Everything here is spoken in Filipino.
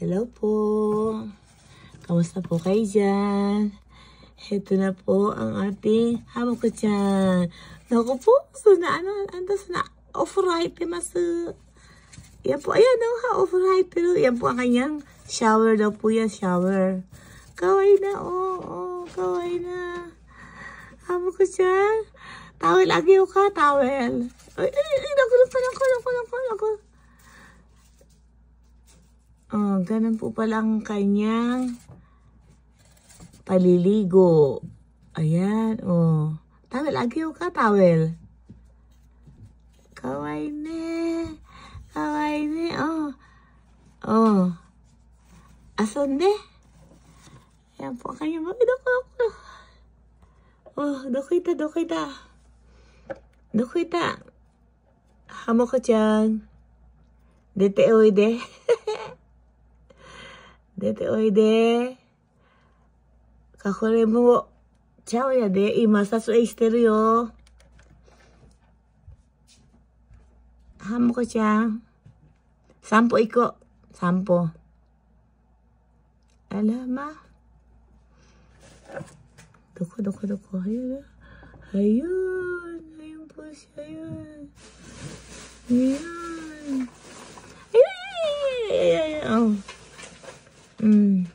Hello po. Kamusta po kayo dyan? Ito na po ang ating Hamoko-chan. Naku po, offerite masu. Yan po, ayan o, offerite. Yan po ang kanyang shower daw po yan, shower. Kawai na, kawai na. Hamoko-chan. Towel lagi o ka, towel. Ay, naku. Oh, ganun po palang kanyang paliligo. Ayan, oh. Towel, agyo ka, towel. Kawai ne, oh. Oh. Asonde. Ayan po ang kanyang, oh, dokita. Hamoko-chan. Dete oide. Kakore mo, chao ya de, ima sasui shiteru yo. Hamoko-chan. Sampo iko. Sampo. Alama. Doko. Ayun po siya, ayun. Ayun. Ayun.